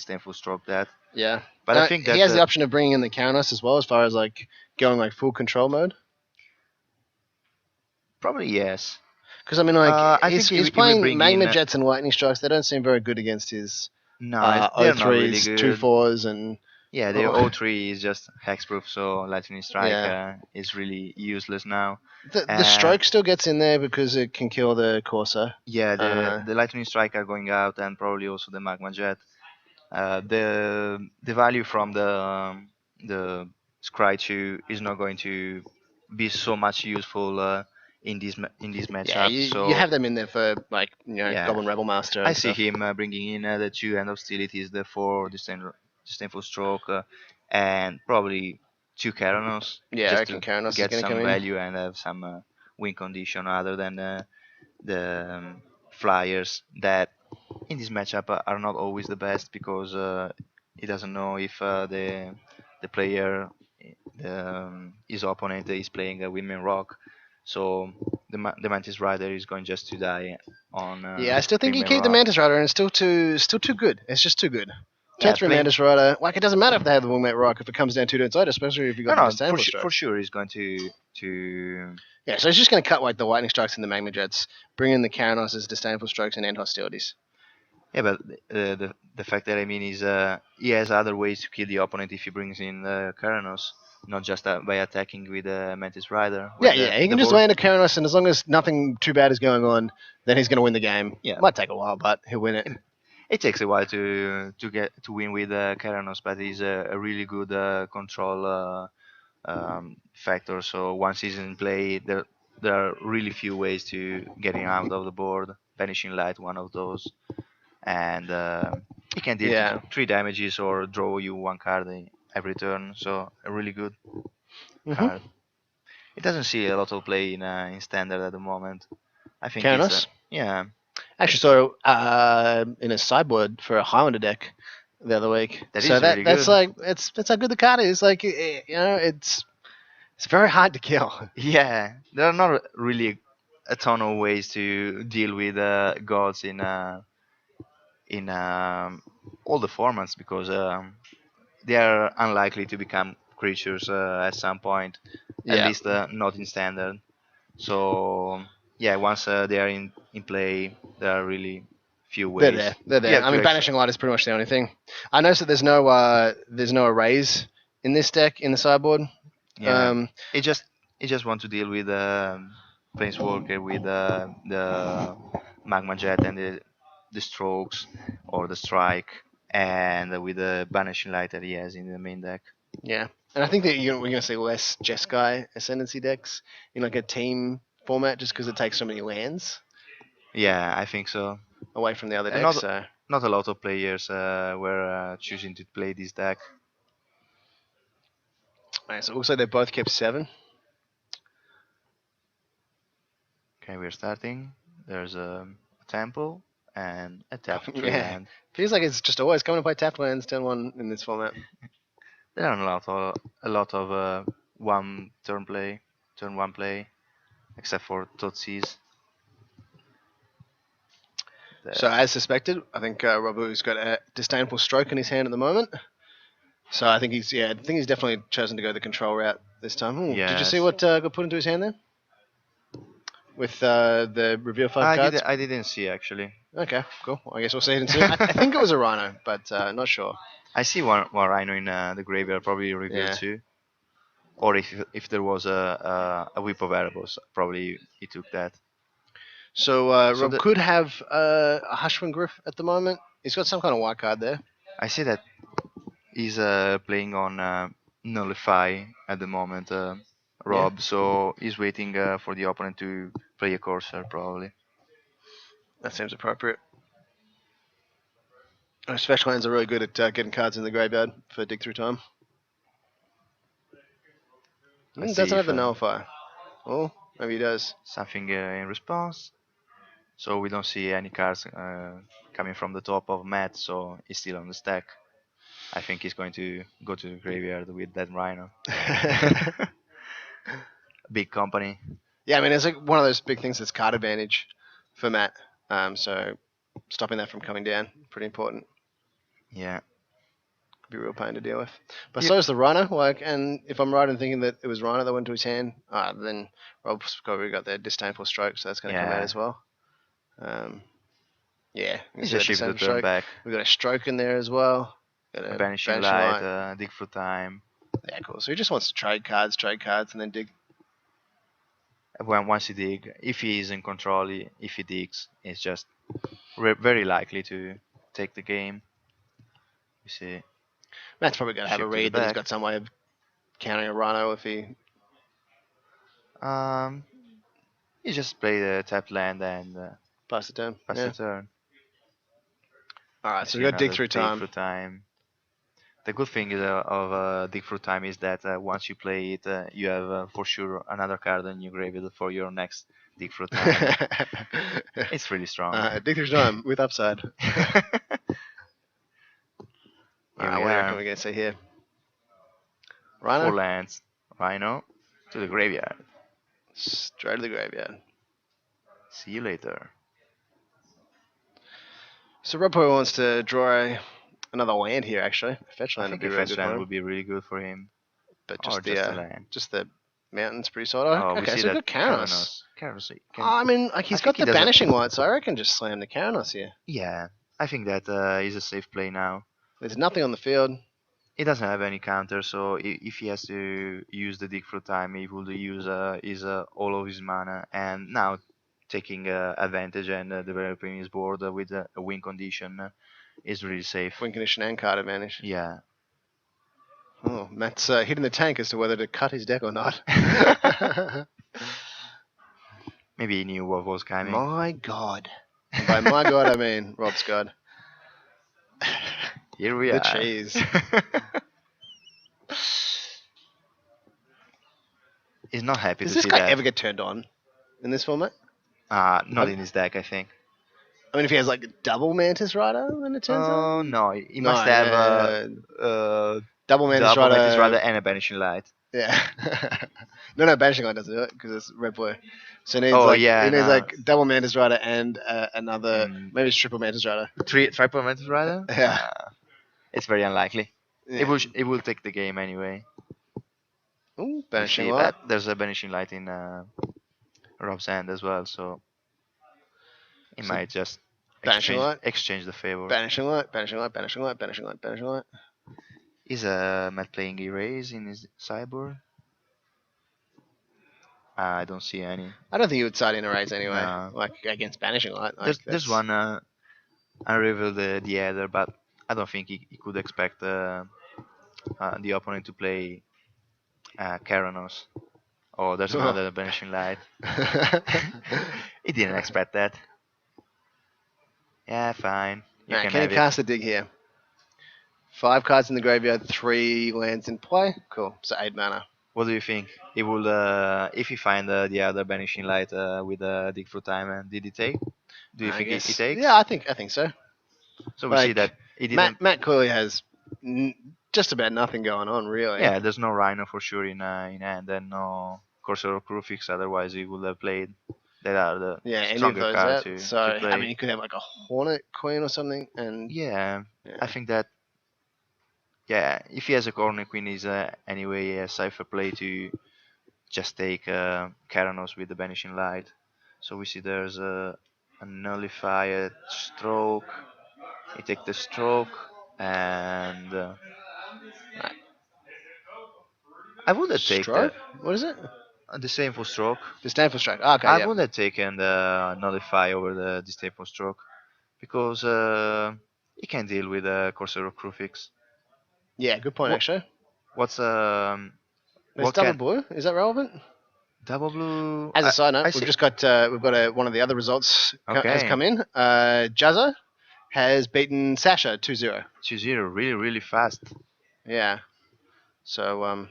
disdainful stroke that. Yeah. But I think he that has the option of bringing in the Kaunos as well, as far as like going like full control mode. probably yes. Because I mean, like I think he's he will playing bring Magma in. Jets and Lightning Strikes. They don't seem very good against his No, they're not really 03s, good. 2-4s, and Yeah, the oh, O3 is just hexproof, so Lightning Strike yeah. is really useless now. The Uh, stroke still gets in there because it can kill the Corsair. yeah, Uh, the Lightning Strike are going out, and probably also the Magma Jet. The value from the Scry 2 is not going to be so much useful in this yeah, matchup. you So have them in there for like yeah, Goblin Rebel Master I and see stuff. him bringing in the two end hostilities, the four disdainful stroke, and probably two Keranos, Yeah, I just reckon to Karanos is get going to come some in. value and have some win condition other than the flyers that in this matchup are not always the best because he doesn't know if the player, his opponent is playing a Windman Rock, so the Mantis Rider is going just to die on Yeah, I still think you Windman keep the Rock. Mantis Rider, and it's still too good. It's just too good. Turn Yeah, 3 playing. Mantis Rider. Like it doesn't matter if they have the Wingmate Rock if it comes down 2 turns later, especially if you No, got the no, Disdainful Stroke. for sure he's going to. Yeah, so it's just going to cut like the Lightning Strikes and the Magma Jets, bring in the Karanos' Disdainful Strokes and end hostilities. Yeah, but the fact that I mean is he has other ways to kill the opponent if he brings in Keranos, not just by attacking with Mantis Rider Yeah, when yeah, he the can just board. land a Karanos, and as long as nothing too bad is going on, then he's going to win the game. Yeah, Might take a while, but he'll win it. it takes a while to win with Keranos, but he's a really good control factor. So once he's in play, there are really few ways to getting out of the board. Vanishing Light, one of those, and he can deal Yeah. 3 damages or draw you one card every turn. So a really good Mm-hmm. card. It doesn't see a lot of play in standard at the moment. I think it's Karanos. yeah. Actually saw in a sideboard for a Highlander deck the other week. That So is really that's good. like that's how good the card is. Like it's very hard to kill. Yeah, there are not really a ton of ways to deal with gods in all the formats because they are unlikely to become creatures at some point, at Yeah. least not in standard. So yeah, once they are in play, there are really few They're there. ways. They're You there. have I to mean, Banishing Light is pretty much the only thing. I noticed that there's no arrays in this deck in the sideboard. yeah. Um, It just it just want to deal with Planeswalker with the Magma Jet and the strokes or the strike, and with the Banishing Light that he has in the main deck. yeah, and I think that we're going to see less Jeskai Ascendancy decks in like a team format just because it takes so many lands Yeah, I think so. away from the other And decks. So, not a lot of players were choosing to play this deck. right, so it looks like they both kept 7. Okay, we're starting. There's a temple and a tap 3 Yeah, land. feels like it's just always coming to play tap lands turn 1 in this format. There are a lot of one turn one play, except for Totsis. So The, as suspected, I think Rabu's got a disdainful stroke in his hand at the moment. So I think he's definitely chosen to go the control route this time. Ooh, did you see yes, what got put into his hand there? With the reveal 5 cards? I didn't see actually. Okay, cool. Well, I guess we'll see it soon. I think it was a Rhino, but not sure. I see one Rhino in the graveyard, probably revealed Yeah. too. Or if there was a whip of arrows, probably he took that. So So Rob could have a Hushwing Griff at the moment. He's got some kind of white card there. I see that he's playing on Nullify at the moment, Yeah. Rob. So he's waiting for the opponent to play a Corsair, probably. That seems appropriate. Special hands are really good at getting cards in the graveyard for dig through time. Let's see Doesn't have if the nullify. Oh, maybe he does. something in response. So we don't see any cards coming from the top of Matt, so he's still on the stack. I think he's going to go to the graveyard with that Rhino. Big company. Yeah, I mean, it's like one of those big things that's card advantage for Matt. So stopping that from coming down, pretty important. Yeah. be a real pain to deal with. But Yep. so is the Rhino. Like, and if I'm right in thinking that it was Rhino that went to his hand, then Rob's probably got the disdainful stroke, so that's going to come out Yeah. as well. Yeah, you can He's see that just shifted disdainful to turn stroke. back. We've got a stroke in there as well. Got A a banishing banishing light, light. dig for time. Yeah, cool. So he just wants to trade cards, and then dig. Once he dig, if he is in control, if he digs, it's just very likely to take the game. You see, Matt's probably going to have a shift to the read that he's back. got some way of countering a Rhino if he. Um, you just play the tapped land and Pass the turn. pass Yeah. the turn. All right. You So see we got dig another through dig time. through time. The good thing of dig through time is that once you play it, you have for sure another card in your graveyard for your next dig through time. It's really strong. Dig through time with upside. Here All right. we What do you reckon are. we're going to see here? 4 Rhino. lands. Rhino to the graveyard. Straight to the graveyard. See you later. So Rob probably wants to draw another land here. Actually, a fetch I land would think be a really fetch good for land him. would be really good for him. But Or just a land. just the mountains pretty solid. Oh, we Okay, see so that we've got Karanos. Keranos. I mean, like he's I got think he the doesn't- banishing light, so I reckon just slam the Karanos here. Yeah, I think that is a safe play now. There's nothing on the field. He doesn't have any counter, so if he has to use the dig through time, he will use all of his mana. And now taking advantage and developing his board with a win condition is really safe. Win condition and card advantage. Yeah. Oh, Matt's hitting the tank as to whether to cut his deck or not. Maybe he knew what was coming. My God. And by my God, I mean Rob's God. Here we The are. cheese. He's not happy Does to this see guy that. ever get turned on in this format? Not in his deck, I think. I mean, if he has like double Mantis Rider, then it turns Oh on. no, he No, must have double Mantis double Rider. Mantis Rider and a banishing light. Yeah. no, banishing line doesn't do it because it's red blue. So he needs Oh, like yeah, he needs no. like double Mantis Rider and another maybe it's triple Mantis Rider. Triple Mantis Rider? Yeah. It's very unlikely. Yeah. It will take the game anyway. Ooh, You banishing see, light. but there's a banishing light in Rob's hand as well, so he So might just banishing light. exchange the favor. Banishing light, banishing light, banishing light, banishing light, banishing light. Is Matt playing erase in his sideboard? I don't see any. I don't think he would side in a raise anyway. No. Like against banishing light. Like There's one unreveal the other, but I don't think he could expect the opponent to play Keranos. Oh, there's another banishing light. He didn't expect that. Yeah, fine. You Nah, can can he have it. cast a dig here? 5 cards in the graveyard, 3 lands in play. Cool. So 8 mana. What do you think? He will, if he find the other banishing light with dig through time, did he take? Do you I think guess. he takes? Yeah, I think so. So we see like, that he didn't. Matt clearly has just about nothing going on, really. Yeah, there's no Rhino for sure in hand, and no Corsair or Crewfix. Otherwise, he would have played. That are the Yeah, any of stronger those cards out. to So play. I mean, you could have like a Hornet Queen or something, and Yeah, yeah. I think that. Yeah, if he has a Corner Queen, is anyway a safer play to just take Keranos with the Banishing Light. So we see there's a Nullified Stroke. He take the Stroke, and I would have taken Stroke. What is it? the same for Stroke. Disdainful Stroke. Okay, I yeah. would have taken the Nullify over the Disdainful Stroke because he can deal with Corsair or Crewfix. Yeah, good point, What- actually. What's It's what double can- blue. Is that relevant? double blue? As a side note, I we've see- just got one of the other results has Okay. come in. Jazza has beaten Sasha 2-0. 2-0, really, really fast. Yeah. So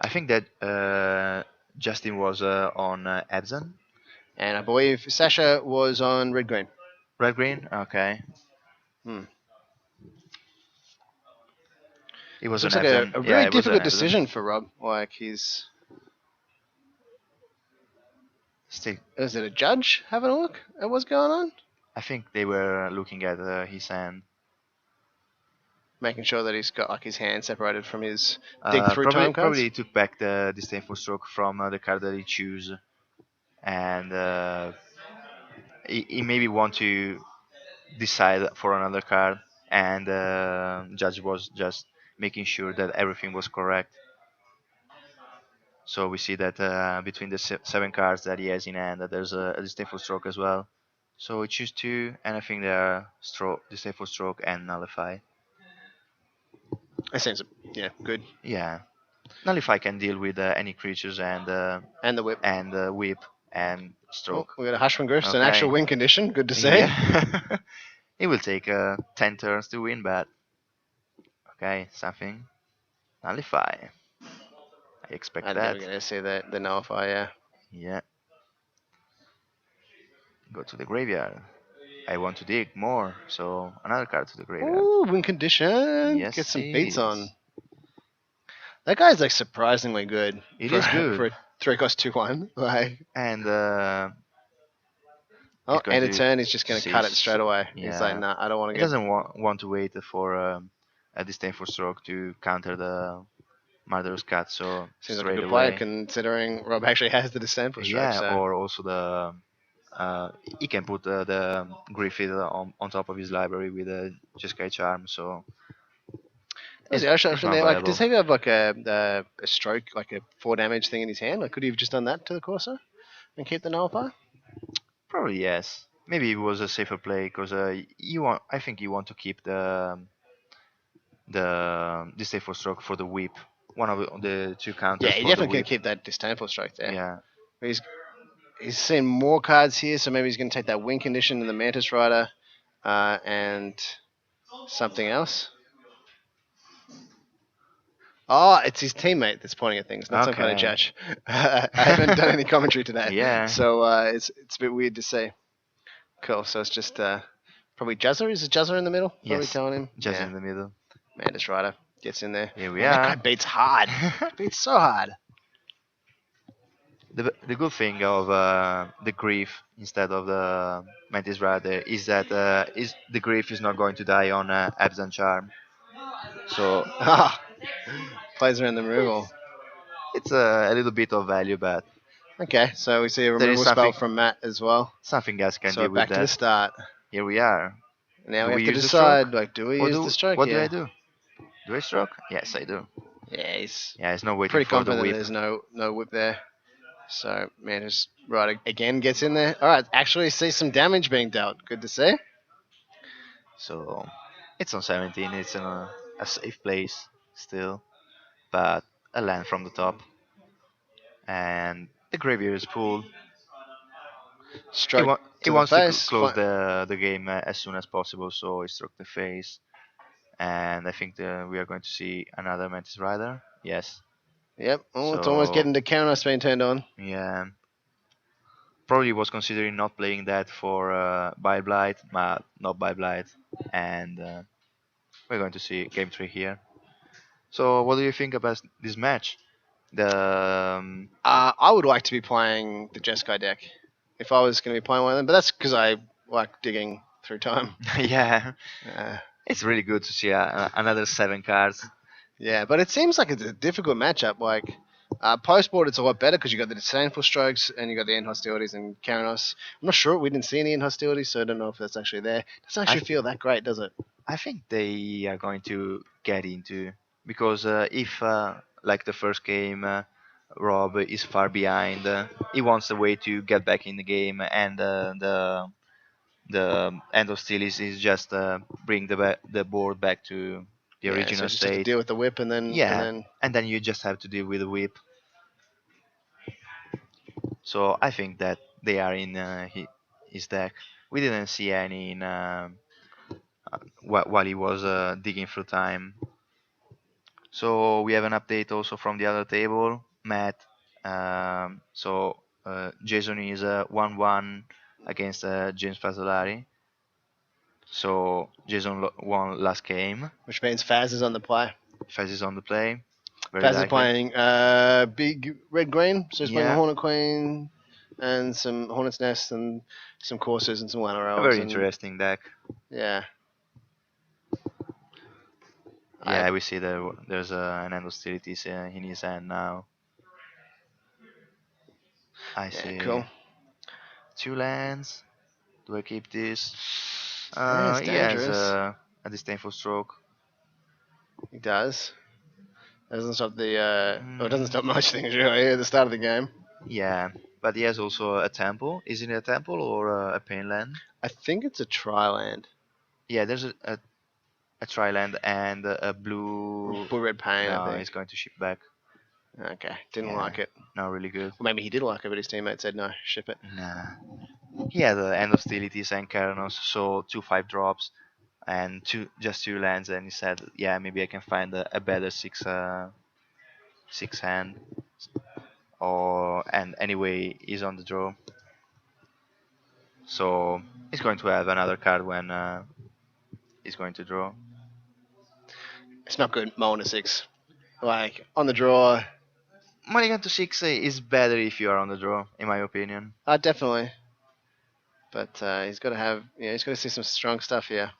I think that Justin was on Epson. and I believe Sasha was on red green. Red green? Okay. Hmm. It was Looks an like a Epson. very Yeah, it was an difficult Epson. decision for Rob. Like he's Still, is it a judge having a look at what's going on? I think they were looking at his hand. making sure that he's got like his hand separated from his dig through Probably time cards. probably he took back the disdainful stroke from the card that he chose, and he maybe want to decide for another card, and judge was just making sure that everything was correct. So we see that between the 7 cards that he has in hand, that there's a disdainful stroke as well. So we choose two, and I think they are stroke, disdainful stroke, and nullify. That seems good. Yeah, nullify can deal with any creatures And the whip. and whip and Oh, stroke. we got a Hushman Griff's an Okay. actual win condition. Good to see. Yeah. It will take 10 turns to win, but okay, something. Nullify. I expect I think that. we're gonna see the nullify. Yeah. Yeah. Go to the graveyard. I want to dig more, so another card to the graveyard. Ooh, win condition. Yes, Get some it beats is. on. That guy's like surprisingly good. It for, is good. for a 3-cost 2/1. Like, And oh, he's going end of to turn, he's just gonna cut it cease. straight away. He's like, Yeah. nah, I don't want He to get. doesn't want to wait for a disdainful stroke to counter the murderous cut, so Seems like a straight good play away. considering Rob actually has the disdainful stroke. Yeah, So or also he can put the Griffith on top of his library with a Jeskai charm, so was it's, the other it's option not there? Like, does viable. he have like a stroke, like a 4 damage thing in his hand? Like, could he have just done that to the Corsair and keep the nullify? Probably yes. Maybe it was a safer play because you want. I think you want to keep the disdainful stroke for the whip. One of the two Yeah, counters he for the definitely can whip. keep that disdainful stroke there. Yeah. He's seen more cards here, so maybe he's going to take that win condition and the Mantis Rider and something else. Oh, it's his teammate that's pointing at things, not some kind of Okay. judge. I haven't done any commentary today, Yeah. so it's a bit weird to see. Cool. So it's just probably Juzzer. Is it Juzzer in the middle? Probably Yes. telling him. Just Yeah. in the middle. Mantis Rider gets in there. Here we Man, that guy are. beats hard. Beats so hard. The good thing of the grief instead of the mantis rider is that is the grief is not going to die on Abzan charm, so Ah, plays around the removal. it's a little bit of value, but Okay, so we see a there is removal spell from Matt as well. something else can So deal with back to the that. start. Here we are. Now Do we we have to use the stroke? decide, like, do we What use do the stroke what do I here? do? Do I stroke? Yes, I do. Yeah, he's Yeah, it's not waiting pretty for the confident that whip. there's no whip there. So Mantis Rider again gets in there. All right, actually see some damage being dealt. Good to see. So it's on 17. It's in a safe place still, but a land from the top, and the graveyard is full. Stroke He to the wants to face. close the game as soon as possible, so he struck the face, and I think we are going to see another Mantis Rider. Yes. Yep. Oh, it's almost So getting to counter being turned on. yeah, probably was considering not playing that for Bile Blight, but not Bile Blight, and we're going to see game 3 here. So what do you think about this match? The I would like to be playing the Jeskai deck if I was going to be playing one of them, but that's because I like digging through time. yeah, Uh, it's really good to see another 7 cards. yeah, but it seems like it's a difficult matchup. Like post board, it's a lot better because you got the disdainful strokes and you got the end hostilities and Karanos. I'm not sure. We didn't see any end hostilities, so I don't know if that's actually there. It doesn't actually feel that great, does it? I think they are going to get into because if like the first game, Rob is far behind. He wants a way to get back in the game, and the end of Steelers is just bring the board back to the Yeah, so original you just have to state. deal with the whip and Yeah, then and then you just have to deal with the whip. So I think that they are in his deck. We didn't see any in, while he was digging through time. So we have an update also from the other table, Matt. Jason is 1-1 against James Fasolari. So Jason won last game. which means Faz is on the play. Faz is on the play. Very Faz is likely. playing big red green, so he's playing a Yeah. Hornet Queen and some Hornet's Nest and some Coursers and some Llanner A Elves. very And, interesting deck. yeah. Yeah, we see there's an end hostilities in his hand now. I Yeah, see cool. two lands. Do I keep this? Yeah, it's He has dangerous. a disdainful stroke. He does. Doesn't stop the. Well, it doesn't Mm, stop most things really at the start of the game. yeah, but he has also a temple. Is it a temple or a pain land? I think it's a tri land. Yeah, there's a tri land and a blue. Blue red pain, I No, think. he's going to ship back. Okay, didn't Yeah, like it. not really good. Or maybe he did like it, but his teammate said no, ship it. Nah. He had end hostilities and Keranos, so 2/5 drops and two lands, and he said, yeah, maybe I can find a better six hand. Or and anyway, he's on the draw, so he's going to have another card when he's going to draw. It's not good. Mulligan to 6. Like on the draw, Mulligan to 6 is better if you are on the draw, in my opinion. definitely. But he's got to have, he's got to see some strong stuff here.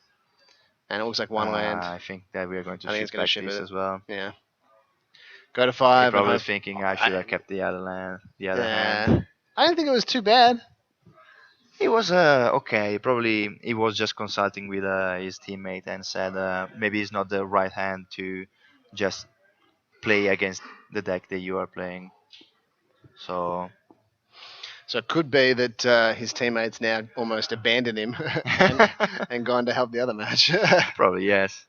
And it looks like one land. I think that we are going to I think ship he's going to back ship this it. as well. Yeah. Go to He 5 and probably hope. thinking I should have kept the other land, the other Yeah. hand. I don't think it was too bad. He was okay. Probably he was just consulting with his teammate and said maybe it's not the right hand to just play against the deck that you are playing. So So it could be that his teammates now almost abandoned him and gone to help the other match. probably yes.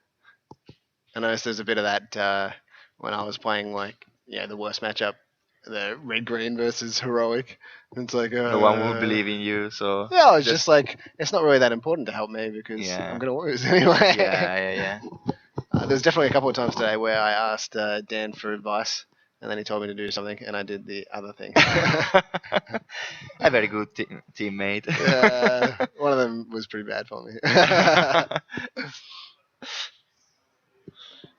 I noticed there's a bit of that when I was playing the worst matchup, the red green versus heroic. It's like No one will believe in you. So yeah, I was just like, it's not really that important to help me because Yeah. I'm gonna lose anyway. yeah. There's definitely a couple of times today where I asked Dan for advice, and then he told me to do something, and I did the other thing. A very good teammate. One of them was pretty bad for me.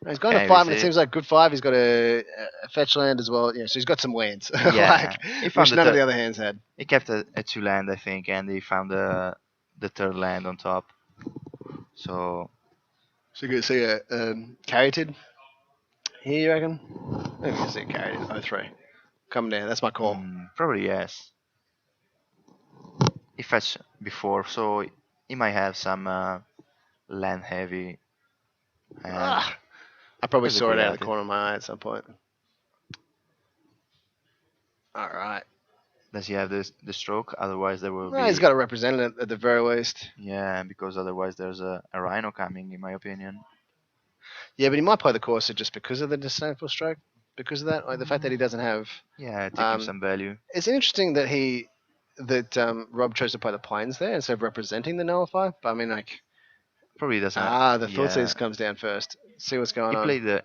He's gone to Okay, we 5, and it see. seems like good 5. He's got a fetch land as well. So he's got some lands, Yeah, he found which the none of third- the other hands had. He kept a two land, I think, and he found the third land on top. So So you can see a Caryatid here, you reckon? Maybe you can see a Caryatid 03. Come down, that's my call. probably yes. He fetched before, so he might have some land heavy. And I probably Does it saw it be out of at the it? corner of my eye at some point. All right. does he have the stroke? Otherwise, there will Well, be. he's got to represent it at the very least. Yeah, because otherwise there's a rhino coming, in my opinion. Yeah, but he might play the Corsa just because of the disdainful stroke. Because of that, like the fact that he doesn't have. Yeah, take him some value. It's interesting that Rob chose to play the planes there instead of representing the nullify. But I mean, like, Probably doesn't. the yeah. Thoughtseize comes down first. See what's going He on. played the.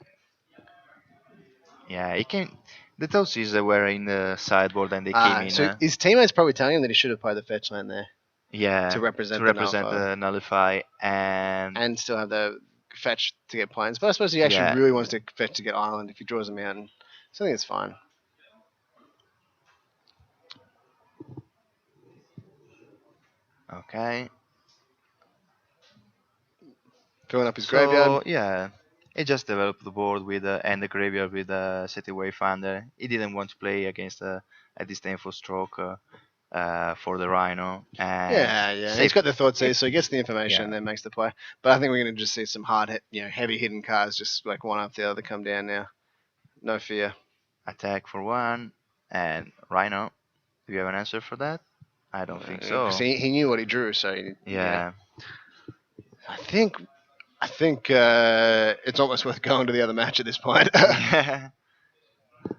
Yeah, he came. The Toadsies were in the sideboard and they came in. So his teammates probably telling him that he should have played the fetch land there Yeah, to represent the nullify and still have the fetch to get planes. But I suppose he actually Yeah. really wants to fetch to get island if he draws them out. And so I think it's fine. Okay. Filling up his So graveyard. yeah, he just developed the board with and the graveyard with City Wayfinder. He didn't want to play against a disdainful stroke for the Rhino. And Yeah. He's got the Thoughtseize, so he gets the information Yeah. and then makes the play. But I think we're going to just see some heavy hitting cards just like one after the other come down now. No fear. attack for one and Rhino. Do you have an answer for that? I don't think so. 'Cause he knew what he drew, so Yeah. I think it's almost worth going to the other match at this point. Yeah.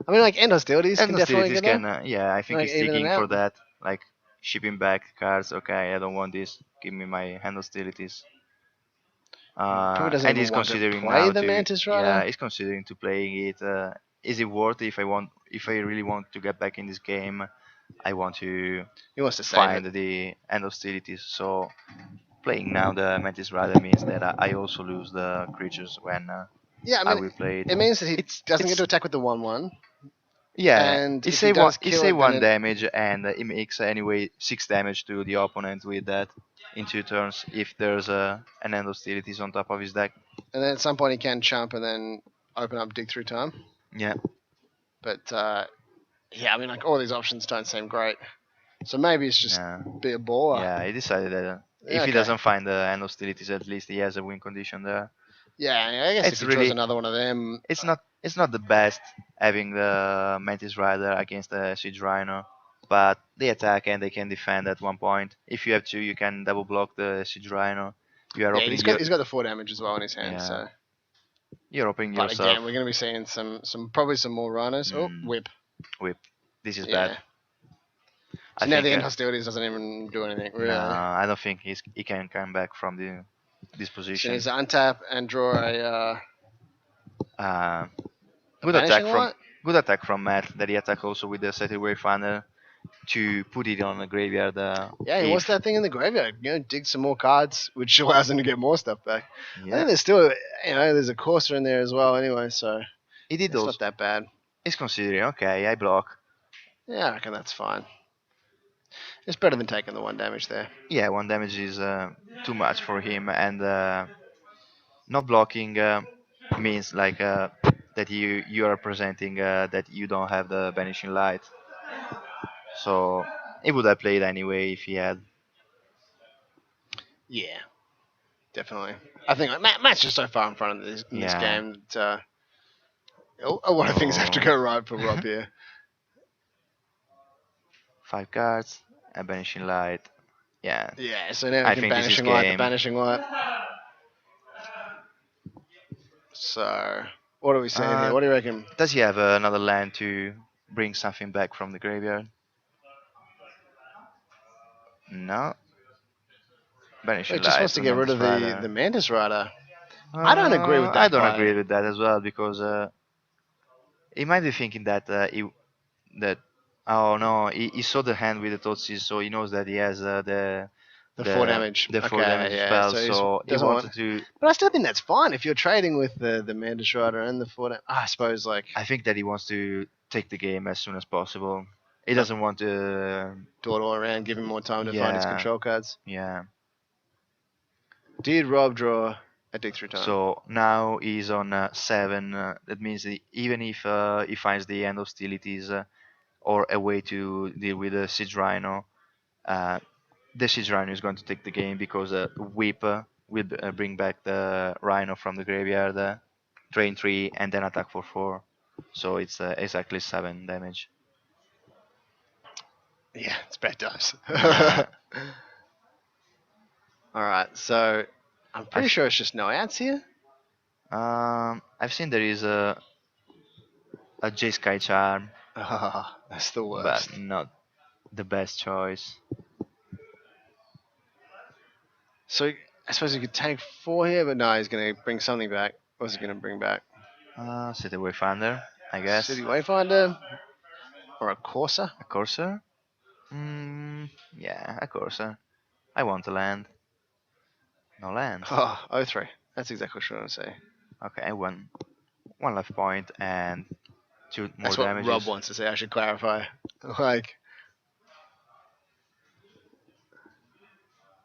I mean, like end hostilities And can definitely hostilities get can, yeah, I think Like, he's even digging it for out. that, like shipping back cards. Okay, I don't want this. Give me my hand hostilities. Probably doesn't And even he's want to considering play now the to, Mantis Rider. yeah, he's considering to playing it. Is it worth it if I really want to get back in this game? I want to He wants to save find it. the end hostilities. So playing now the Mantis Rider means that I also lose the creatures when Yeah, I will play it. it means that he It's- doesn't get it's- to attack with the 1/1. Yeah, And he if say he does he kill say it, then one it- damage and he makes anyway 6 damage to the opponent with that in 2 turns if there's an end hostilities on top of his deck. and then at some point he can chump and then open up dig through time. Yeah. But yeah, I mean, like all these options don't seem great. So maybe it's just Yeah. be a baller. Yeah. He decided that Yeah, if he okay. doesn't find the end hostilities, at least he has a win condition there. Yeah, I guess It's if he draws really. another one of them, It's not the best having the Mantis Rider against the Siege Rhino, but they attack and they can defend at one point. If you have to, you can double block the Siege Rhino. You are yeah, opening your he's got the 4 damage as well in his hand. yeah. So, You're opening but yourself. again, we're going to be seeing some probably some more rhinos. Oh, Mm, whip. whip. This is Yeah. bad. So I now think. the end hostilities doesn't even do anything really. No, I don't think he can come back from this So he position. needs to untap and draw Uh, a good attack vanishing from light. good attack from Matt. That he attack also with the Setting Wayfinder to put it on the graveyard. Yeah, he wants If that thing in the graveyard. Dig some more cards, which allows him to get more stuff back. I yeah, think there's still, there's a Corsair in there as well. Anyway, so he did it's those. not that bad. He's considering okay, I block. Yeah, I reckon that's fine. It's better than taking the 1 damage there. Yeah, 1 damage is too much for him, and not blocking means like that you are presenting that you don't have the banishing light. So he would have played anyway if he had. Yeah, definitely. I think Matt's just so far in front of this Yeah. game that a lot of things have to Oh. go right for Rob here. 5 cards, a banishing light. Yeah. Yeah, so now I we can think this is banishing light the game. banishing light. So what are we saying here? Uh, What do you reckon? Does he have another land to bring something back from the graveyard? No. He Banishing just light. wants to get rid of the Mantis Rider. I don't agree with I that don't play. agree with that as well because he might be thinking that that oh no he saw the hand with the Totsis, so he knows that he has The 4 damage. the 4 Okay, damage yeah, spell, so he so he doesn't want- wanted to. But I still think that's fine if you're trading with the Mantis Rider and the 4 damage. I suppose like I think that he wants to take the game as soon as possible. He doesn't want to. do it all around, give him more time to find his Yeah. control cards. Yeah. Did Rob draw a dig through time? So now he's on 7. That means even if he finds the end hostilities or a way to deal with the Siege Rhino, the Siege Rhino is going to take the game because Whip will bring back the Rhino from the graveyard, drain 3, and then attack for 4. So it's exactly 7 damage. Yeah, it's bad dice. Yeah. All right, so I'm pretty sure it's just no outs here. I've seen there is a J Sky Charm, Ah, that's the worst. but not the best choice. So I suppose he could take 4 here, but no, he's going to bring something back. What's he going to bring back? City Wayfinder, I guess. City Wayfinder or a Corsair? A Corsair? Yeah, a Corsair. I want a land. No land. Oh, 03. That's exactly what I was going to say. Okay, one life point and 2 more That's what damages. Rob wants to say. I should clarify. Like,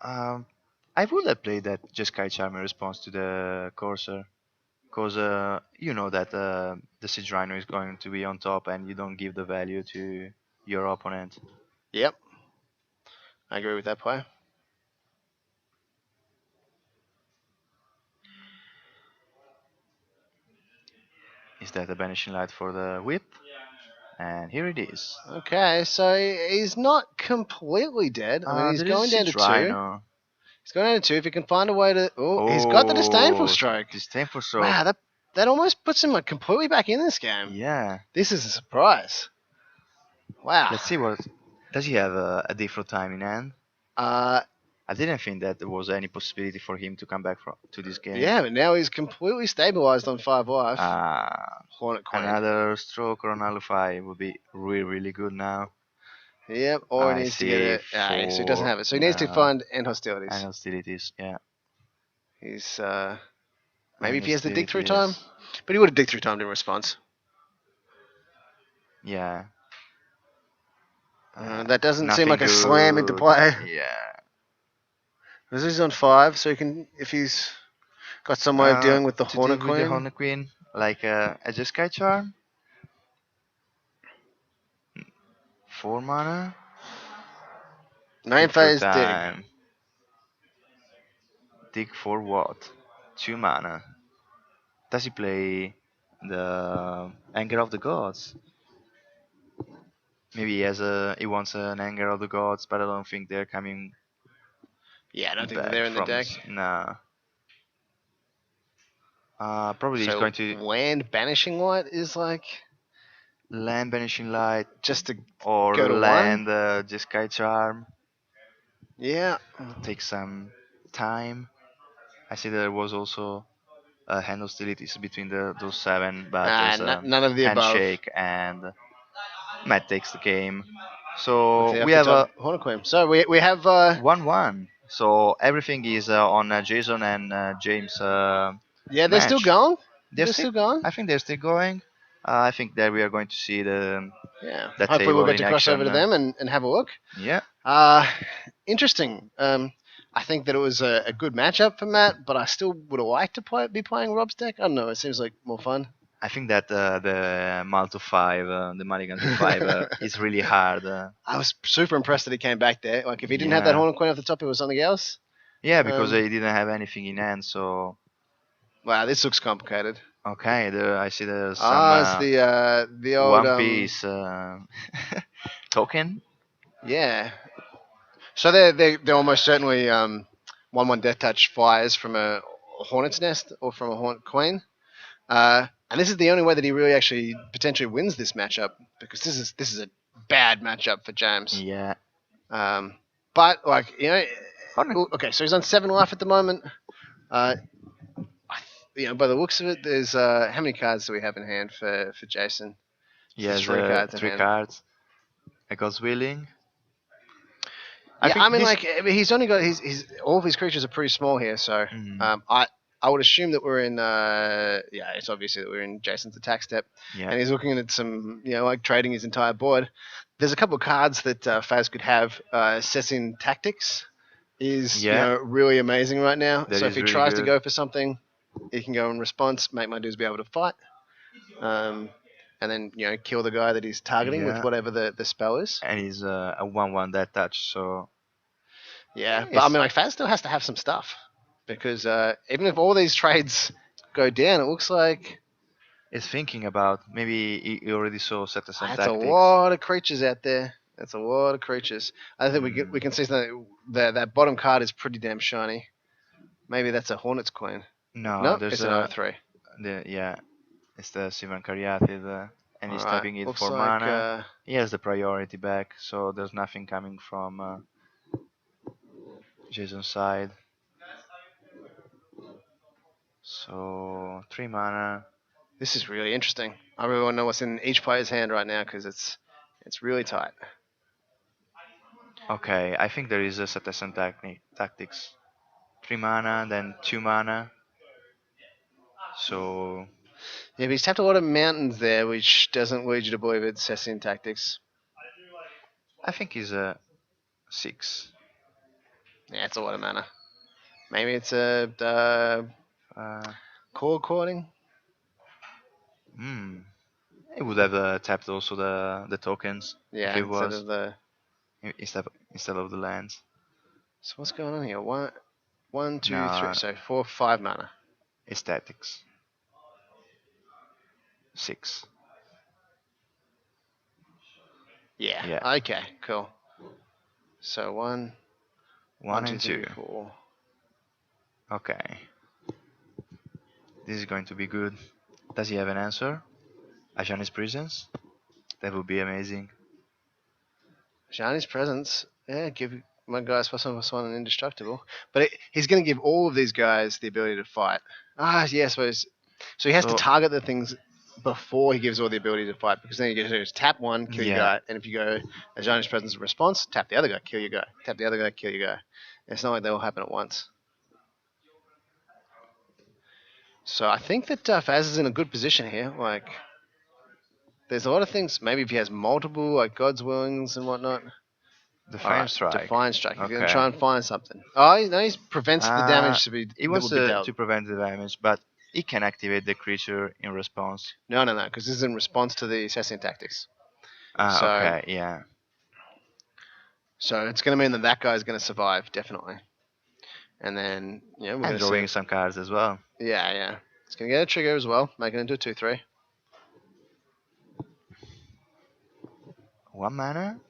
I would have played that Jeskai Charm in response to the Corsair. Because you know that the Siege Rhino is going to be on top and you don't give the value to your opponent. yep. I agree with that play. Is that a banishing light for the whip? And here it is. Okay, so he's not completely dead. I mean, he's There is going down to Siege 2. Rhino. He's going down to 2. If he can find a way to... Oh, he's got the Disdainful Oh, Stroke. Disdainful Stroke. Wow, that almost puts him like completely back in this game. Yeah. This is a surprise. Wow. Let's see what. Does he have a different time in hand? Uh, I didn't think that there was any possibility for him to come back to this game. yeah, but now he's completely stabilized on 5 life. Hornet Queen. Another stroke or an Alpha would be really, really good now. Yep, or I he needs to get it. see So he doesn't have it. So he needs to No. find end hostilities. And hostilities, yeah. He's maybe And if he has the dig through time, hostilities. but he would have dig through time in response. Yeah. That doesn't seem like Nothing a slam into good. play. Yeah. Because he's on 5, so he can if he's Got some way of dealing with the To deal Hornet with the Queen. Hornet Queen, like a Jeskai Charm, 4 mana, Main dig for phase dig. time, dig for what? 2 mana. Does he play the Anger of the Gods? Maybe he wants an Anger of the Gods, but I don't think they're coming Yeah, I don't think back they're in the from. deck. Nah. Probably he's So going to land banishing white is like land Banishing Light just to or go to one. land Jeskai Charm. Yeah. Take some time. I see there was also hand hostilities between those seven, but there's a None of the above. handshake and Matt takes the game. With So the we have a FPW Hornet Queen. So we have 1-1. So everything is on Jason and James yeah, they're still match. going. They're They're still, still going. I think they're still going. I think that we are going to see Yeah. the Hopefully we'll table get in to cross over action. to them and have a look. Yeah, Interesting. I think that it was a good matchup for Matt, but I still would have liked to be playing Rob's deck. I don't know. It seems like more fun. I think that the Malto 5, the Mulligan to 5 is really hard. I was super impressed that he came back there. Like if he didn't have that Yeah. Hornet Queen off the top, it was something else. Yeah, because Um, they didn't have anything in hand, so Wow, this looks complicated. okay. I see there's some It's the old One Piece token. yeah. So they're almost certainly 1/1 Death Touch flyers from a Hornet's Nest or from a Hornet Queen. And this is the only way that he really actually potentially wins this matchup because this is a bad matchup for James. Yeah. But like Hornet. okay, so he's on 7 life at the moment. By the looks of it, there's how many cards do we have in hand for Jason? Yes, 3 cards in three hand. cards. God's Willing. He's only got his all of his creatures are pretty small here, so Mhm. I would assume that we're in it's obviously that we're in Jason's attack step, Yeah. and he's looking at some like trading his entire board. There's a couple of cards that Faz could have. Assessing Tactics is really amazing right now. That so if is he really tries to good. go for something, he can go in response, make my dudes be able to fight, and then kill the guy that he's targeting with Yeah. whatever the spell is. And he's a 1/1 Death Touch, so Yeah, but I Yes. mean, like Faz still has to have some stuff because even if all these trades go down, it looks like he's thinking about maybe he already saw Citizen that's a Tactics. lot of creatures out there. That's a lot of creatures. I think we can see something. That bottom card is pretty damn shiny. Maybe that's a Hornet's Queen. No, No, there's it's an O3. it's the Sivan Karyatid, and he's Alright, tapping it looks for like, mana. He has the priority back, so there's nothing coming from Jason's side. So 3 mana. This is really interesting. I really want to know what's in each player's hand right now because it's really tight. Okay, I think there is a Citizen Tactics. 3 mana, then 2 mana. So Yeah, but he's tapped a lot of mountains there, which doesn't lead you to believe it's Assassin Tactics. I think he's a 6. Yeah, it's a lot of mana. Maybe it's a core cording. He would have tapped also the tokens. Yeah, if it instead was of the. instead of the lands. So what's going on here? One, two, No. 3. So 4, 5 mana. Aesthetics. 6. Yeah. Yeah. Okay. Cool. So 1, 1 2, and 3, 2. 4. Okay. This is going to be good. Does he have an answer? Ajani's Prisons? That would be amazing. Shani's presence. Yeah, give my guys +1/+1 and indestructible. But he's going to give all of these guys the ability to fight. Yeah, I suppose. So he has to So- target the things before he gives all the ability to fight, because then you get to do is tap one, kill your Yeah. guy, and if you go Ajani's presence in response, tap the other guy, kill your guy. Tap the other guy, kill your guy. It's not like they all happen at once. So I think that Faz is in a good position here. Like, there's a lot of things. Maybe if he has multiple, like God's Willings and whatnot. The All Fire right, Strike. Defiant Strike. He's going to Okay. try and find something. Oh, no, he prevents the Uh, damage to be it that wants would be to dealt. prevent the damage, but it can activate the creature in response. No, because this is in response to the assassin tactics. Ah, So, okay, yeah. so it's going to mean that that guy is going to survive definitely. And then we're And going to drawing see. some cards as well. Yeah. It's going to get a trigger as well, make it into a 2/3. 1 mana?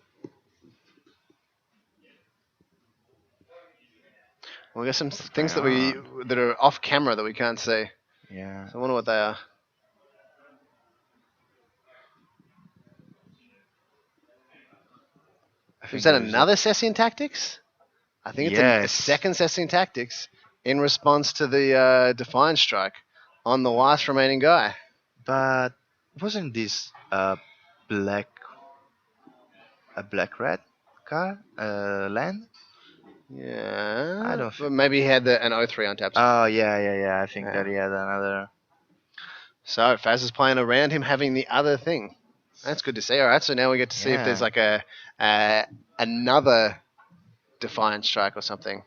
We got some What's things going on? that are off camera that we can't see. Yeah. So I wonder what they are. I Is think that there is a. another Sessian Tactics? I think it's a Yes. second Sessian Tactics in response to the Defiant Strike on the last remaining guy. But wasn't this black a black red card? Land? I Yeah, don't. but maybe he had an 0/3 untapped. Oh yeah. I think that Yeah. he had another. So Faz is playing around him having the other thing. That's good to see. All right, so now we get to see if there's Yeah. like a another Defiant Strike or something.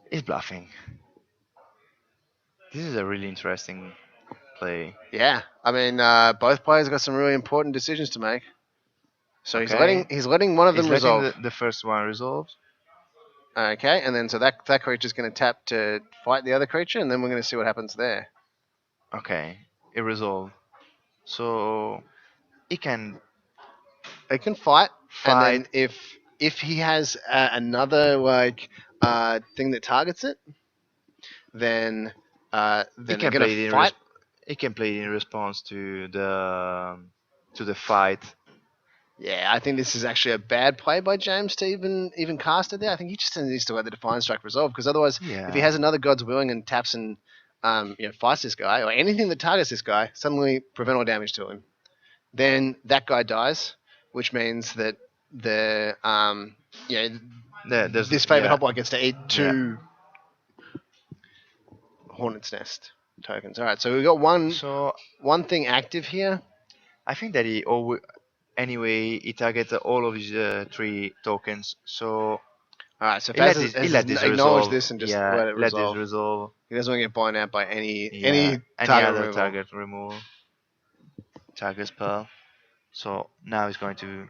He's bluffing. This is a really interesting play. Yeah, I mean, both players got some really important decisions to make. So Okay. he's letting one of them He's letting resolve. the first one resolve. Okay, and then so that creature's going to tap to fight the other creature, and then we're going to see what happens there. Okay. It resolved. So he can It can fight, and fight. then if he has another thing that targets it, then He they're can going to play it in fight. he can play it in response to the fight. Yeah, I think this is actually a bad play by James to even cast it there. I think he just needs to let the Defiant Strike resolve, because otherwise, if he Yeah. has another God's Willing and taps and fights this guy, or anything that targets this guy, suddenly prevent all damage to him, then that guy dies, which means that the There's this favorite yeah. hoplite gets to eat Yeah. 2 Hornet's Nest tokens. All right, so we've got So one thing active here. I think that he always anyway he targets all of his 3 tokens. So All right, so he let Faz this has acknowledged resolve. this and just Yeah, let it let this resolve. resolve. He doesn't want to get blown out by Yeah, any any target other removal. target removal, target spell. So now he's going to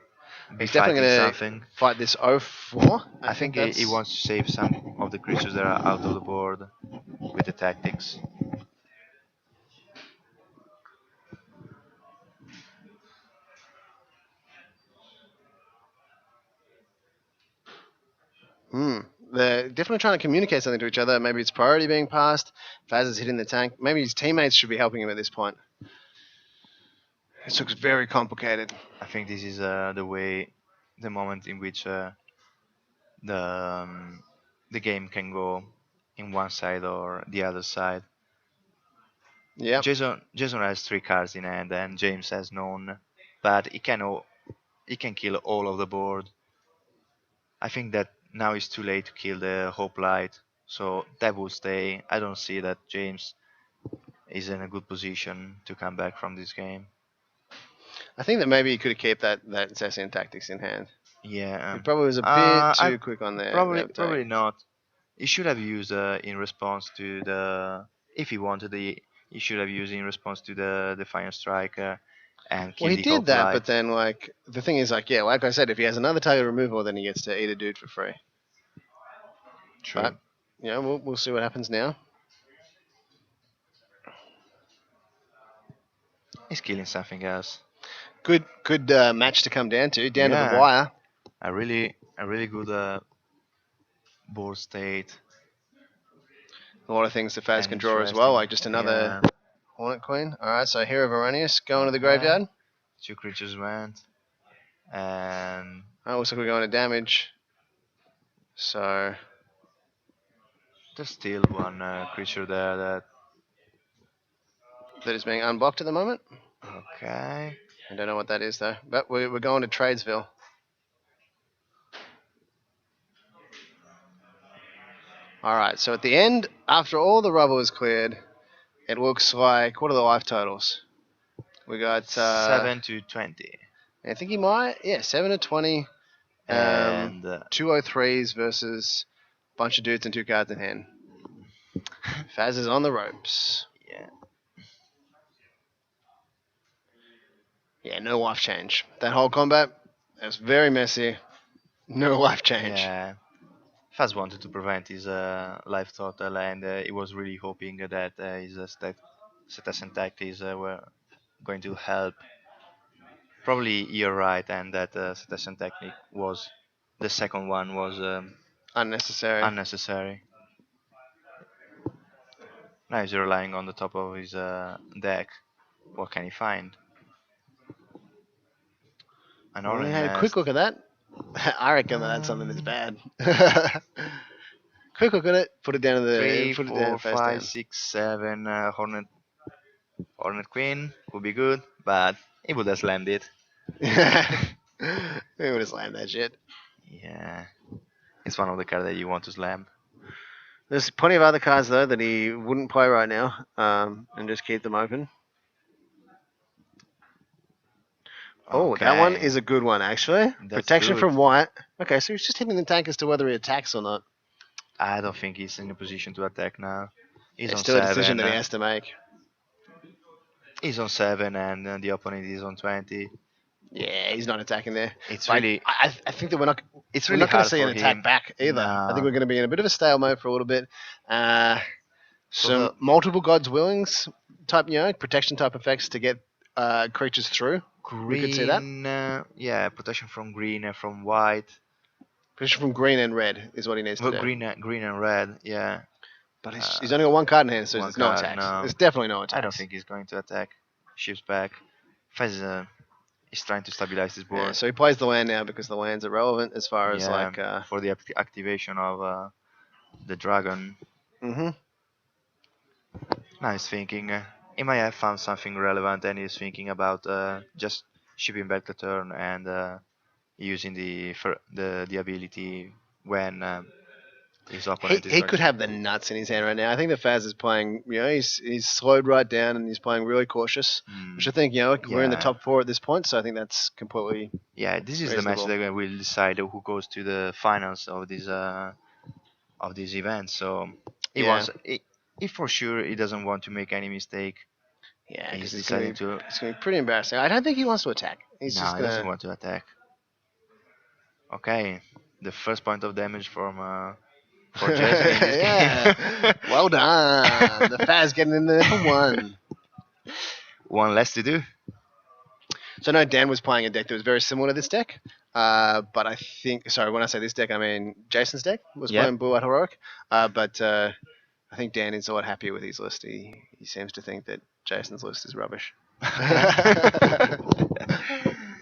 be He's definitely fighting going to something. fight this 0/4. I think that's he wants to save some of the creatures that are out of the board with the tactics. They're definitely trying to communicate something to each other. Maybe it's priority being passed. Faz is hitting the tank. Maybe his teammates should be helping him at this point. This looks very complicated. I think this is the moment in which the the game can go in one side or the other side. Yep. Jason has 3 cards in hand and James has none, but he can kill all of the board. I think that now it's too late to kill the Hoplite, so that will stay. I don't see that James is in a good position to come back from this game. I think that maybe he could have kept that assassin tactics in hand. Yeah, He probably was a bit I too quick on there. probably not. He should have used in response to the if he wanted he should have used in response to the Final Striker and Well, kill he the did that, Hoplite. but then the thing is like I said, if he has another target removal, then he gets to eat a dude for free. True. But we'll see what happens now. He's killing something else. Good match to come down to the Yeah, wire. a really good board state. A lot of things that Faz And can draw as well, interesting. like just another Yeah. Hornet Queen. All right, so Hero of Arrhenius going to the Okay. graveyard. 2 creatures went, and Oh, looks like we're going to damage. So there's still one creature there that. that is being unblocked at the moment. Okay. I don't know what that is though. But we're going to Tradesville. All right, so at the end, after all the rubble is cleared, it looks like, what are the life totals? We got 7 to 20, I think he might. Yeah, 7 to 20. and 203s versus a bunch of dudes and 2 cards in hand. Faz is on the ropes. yeah, Yeah, no life change. That whole combat, it was very messy. No life change. yeah. Faz wanted to prevent his life total, and he was really hoping that his status and tactics were going to help. Probably you're right, and that status and technique was the second one was Unnecessary. unnecessary. Now he's relying on the top of his deck. What can he find? An We orange had a quick nest. look at that. I reckon that's something that's Um, bad. Quick look at it. Put it down to the. Three, Put it down four, face five, down. 6, 7. Hornet Queen would be good, but he would have slammed it. We would have slammed that shit. Yeah, it's one of the cards that you want to slam. There's plenty of other cards though that he wouldn't play right now, and just keep them open. Oh, that one Okay, is a good one actually. that's Protection good. from white. Okay, so he's just hitting the tank as to whether he attacks or not. I don't think he's in a position to attack now. He's It's on still a decision 7. that he has to make. He's on 7, and the opponent is on 20. Yeah, he's not attacking there. It's Like, really, I think that it's we're really not going to hard see an for attack him. back either. I think No, we're going to be in a bit of a stalemate for a little bit. so Some multiple gods willings type, protection type effects to get creatures through. We could see that. green, yeah, protection from green and from white. Protection from green and red is what he needs to Well, do. green and red, yeah. But Uh, he's only got one card in hand, so one there's no card, attacks. no. There's definitely no attacks. I don't think he's going to attack. Ships back. Fez is trying to stabilize this Yeah, board. so he plays the land now because the land's irrelevant as far as like. For the activation of the dragon. Mm-hmm. Now he's thinking. He might have found something relevant, and he's thinking about just shipping back the turn and using the ability when his opponent is He going could to. have the nuts in his hand right now. I think that Faz is playing, he's slowed right down and he's playing really cautious, which I think, we're in the Yeah. top 4 at this point, so I think that's completely Yeah, this is the match reasonable. that will decide who goes to the finals of this event. So he Yeah. wants. He for sure he doesn't want to make any mistake. Yeah, He's because deciding to. it's going to be pretty embarrassing. I don't think he wants to attack. He's No, just he going doesn't to. want to attack. Okay, the first point of damage from for Jason in this Yeah. game. Well done. The Faz getting in there for one. One less to do. So no, Dan was playing a deck that was very similar to this deck. But I think, sorry, when I say this deck, I mean Jason's deck was Yep. playing Blue White Heroic. But I think Dan is a lot happier with his list. He seems to think that Jason's list is rubbish.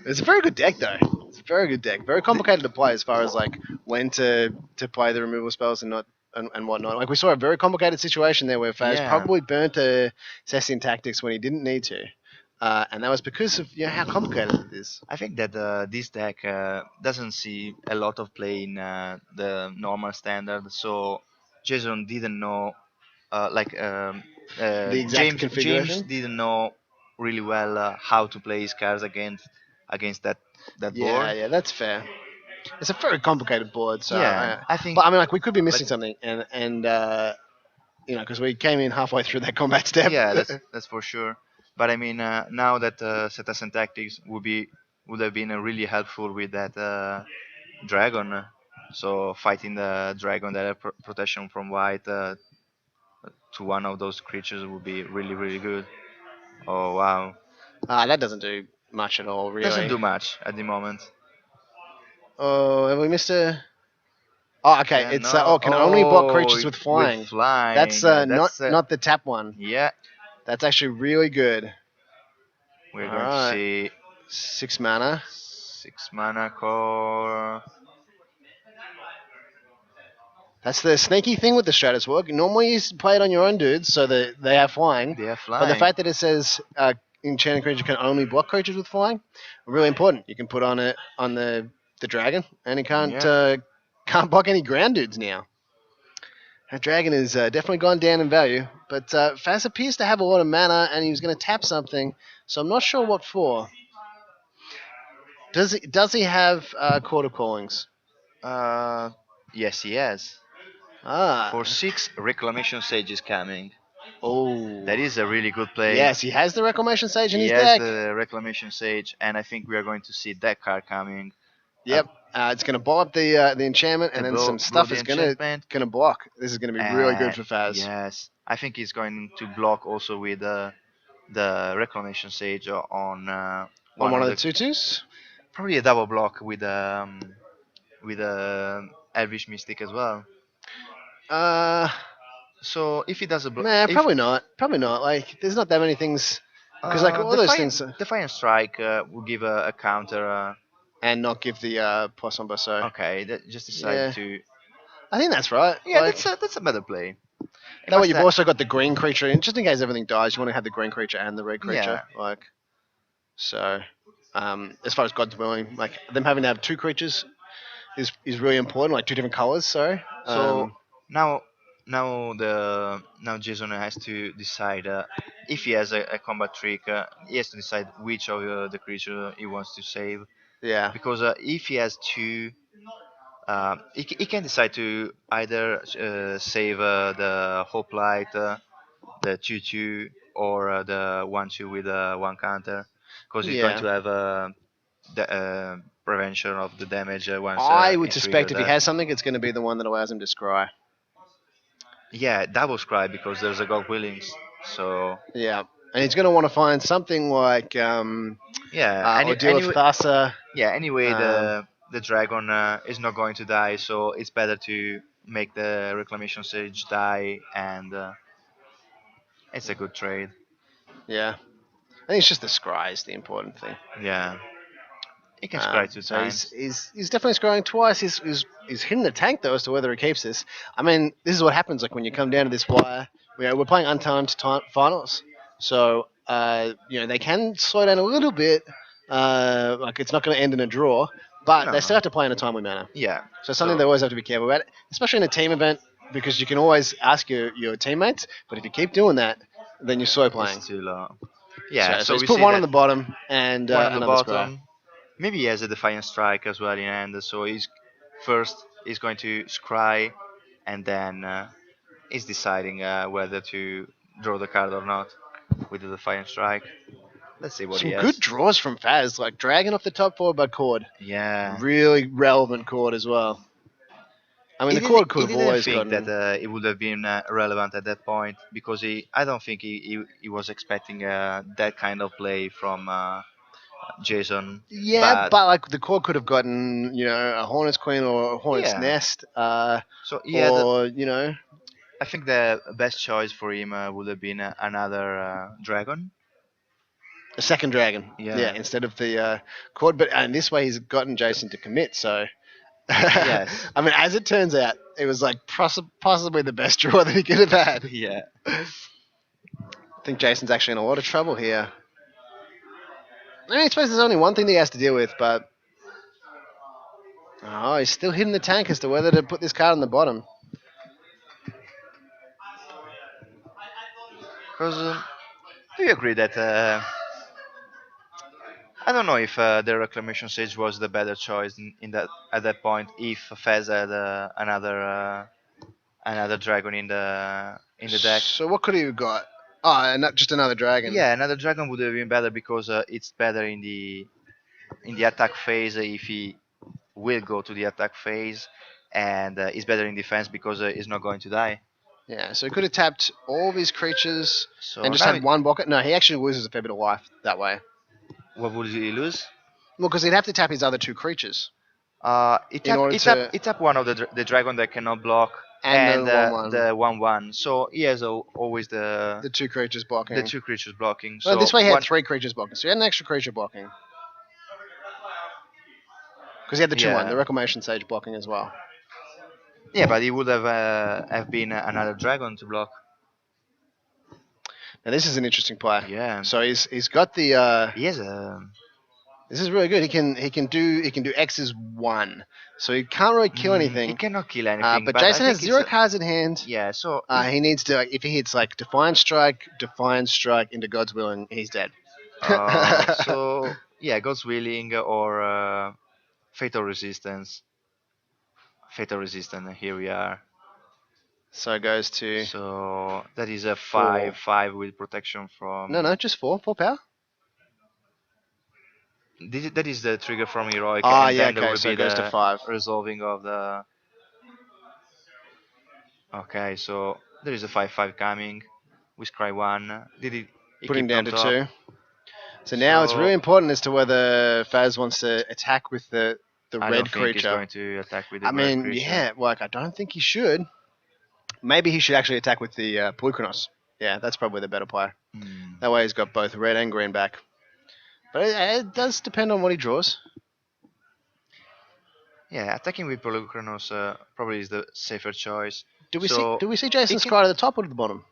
It's a very good deck though. It's a very good deck. Very complicated to play as far as like when to play the removal spells and not and whatnot. Like we saw a very complicated situation there where Faz Yeah. probably burnt the Sessian tactics when he didn't need to. And that was because of how complicated it is. I think that this deck doesn't see a lot of play in the normal standard, so Jason didn't know, The exact James configuration? didn't know really well how to play his cards against that board. Yeah, that's fair. It's a very complicated board, so Yeah, I think. but I mean, like we could be missing like- something, and because we came in halfway through that combat step. Yeah, that's for sure. But I mean, now that Cetas and Tactics would have been really helpful with that dragon. So fighting the dragon that have protection from white to one of those creatures would be really good. Oh wow, That doesn't do much at all, really. doesn't do much at the moment. Oh, have we missed a? Oh, okay. Yeah, It's no. can only block Oh, creatures with flying. flying. That's That's, not the tap one. Yeah, That's actually really good. we're going Alright. to see 6 mana. 6 mana core. That's the sneaky thing with the Stratus work. Normally you play it on your own dudes so that they have flying. They are But flying. the fact that it says enchanted creature can only block creatures with flying, really important. You can put on it on the dragon, and he can't block any ground dudes now. That dragon has definitely gone down in value, but Faz appears to have a lot of mana, and he was going to tap something, So I'm not sure what for. Does he have Court of Callings? Uh, yes, he has. For Ah. 6, Reclamation Sage is coming. Oh. That is a really good play. Yes, he has the Reclamation Sage in He his has deck. the Reclamation Sage, and I think we are going to see that card coming. Uh, Yep. It's going to blow up the enchantment, and then some blow stuff the is gonna enchantment, gonna block. This is going to be really good for Faz. yes, I think he's going to block also with the Reclamation Sage on On one one of of the the tutus. probably a double block with Elvish Mystic as well. Uh, So if he does a block, nah, if probably not. Probably not. Like, there's not that many things because like all those things, the Fire Strike will give a counter. and not give the Poisson Basso. Okay, that just decided Yeah, to. I think that's right. Yeah, Like that's a better play. It that way, must you've also got the green creature, and just in case everything dies, you want to have the green creature and the red yeah. creature. Like so. As far as God's willing, like them having to have two creatures is really important, like two different colors. Sorry. So now now Jason has to decide if he has a combat trick. He has to decide which of the creature he wants to save Yeah. because if he has two, he can decide to either save the Hoplite, the 2/2, or the 1/2 with one counter, because he's going Yeah. to have the prevention of the damage once I would it triggers suspect if he that. has something, it's going to be the one that allows him to scry. Yeah, double scribe because there's a God Willings. So Yeah. And he's going to want to find something like yeah, Ordeal of Thassa. anyway Um, the dragon is not going to die, so it's better to make the Reclamation Sage die, and it's a good trade. yeah. I think it's just the scry is the important thing. Yeah, he can scry two So he's, times. he's he's definitely scrying twice. He's hitting the tank though as to whether he keeps this. I mean, this is what happens like when you come down to this wire. We're playing untimed time finals, so they can slow down a little bit. Like it's not going to end in a draw, but No, they no. still have to play in a timely manner. Yeah. So it's something they So always have to be careful about, especially in a team event, because you can always ask your teammates, but if you keep doing that, then you're slow playing. it's too low. So, Yeah. so So he's we put see one on that the bottom and one on the another scry. bottom. Maybe he has a Defiant Strike as well in hand. So he's going to scry, and then he's deciding whether to draw the card or not with the Defiant Strike. Let's see what he Some good has. draws from Faz, like dragging off the top four by Cord. Yeah. Really relevant Cord as well. I mean, the Cord could He have didn't always think that gotten. it would have been relevant at that point because I don't think he was expecting that kind of play from Jason. Yeah, But but like the Cord could have gotten, a Hornet's Queen or a Hornet's yeah, Nest, so he had. or I think the best choice for him would have been another dragon. a second dragon. Yeah, Yeah. instead of the Cord. But and this way he's gotten Jason to commit. So, Yes. I mean, as it turns out, it was like possibly the best draw that he could have had. Yeah. I think Jason's actually in a lot of trouble here. I mean, I suppose there's only one thing that he has to deal with, but he's still hitting the tank as to whether to put this card on the bottom. Because do you agree that I don't know if the Reclamation Sage was the better choice in that at that point if Fez had another dragon in the deck. So what could he have got? Oh, and not just another dragon. Yeah, another dragon would have been better because it's better in the attack phase if he will go to the attack phase, and it's better in defense because he's not going to die. Yeah, so he could have tapped all of his creatures So and just now, had one bucket. No, he actually loses a fair bit of life that way. what would he lose? Well, because he'd have to tap his other two creatures It in tap order it tap to, it tap one of the dragon that cannot block and and the one the 1/1. So he has always the two creatures blocking. the two creatures blocking. Well, So this way he had one, three creatures blocking, so he had an extra creature blocking because he had the 2/1, the yeah, Reclamation Sage blocking as well. yeah, but he would have been another dragon to block. Now this is an interesting play. Yeah, So he's got the. he has a. This is really good. He can do X's 1, so he can't really kill He anything. cannot kill anything. But But I Jason has think it's 0 cards in hand. yeah. He needs to, if he hits like Defiant Strike into God's Will, and he's dead. So yeah, God's Willing or Fatal Resistance. Fatal Resistance. Here we are. So it goes to So that is a 5 4. 5 with protection No, no, from. just 4. 4 power. That is the trigger from Heroic, Ah, and yeah, then there okay, will so be it goes to the 5. resolving of the. Okay, so there is a 5 5 coming. We scry one. Did it Putting keep down on to top? 2. So now it's So really important as to whether Faz wants to attack with the I don't red think he's creature. going to attack with the I red mean, creature. yeah, like I don't think he should. Maybe he should actually attack with the Pelucanos. Yeah, that's probably the better play. Hmm. That way he's got both red and green back. But it does depend on what he draws. Yeah, attacking with Polukranos probably is the safer choice. Do we see So do we see Jason it can. Scry to the top or to the bottom?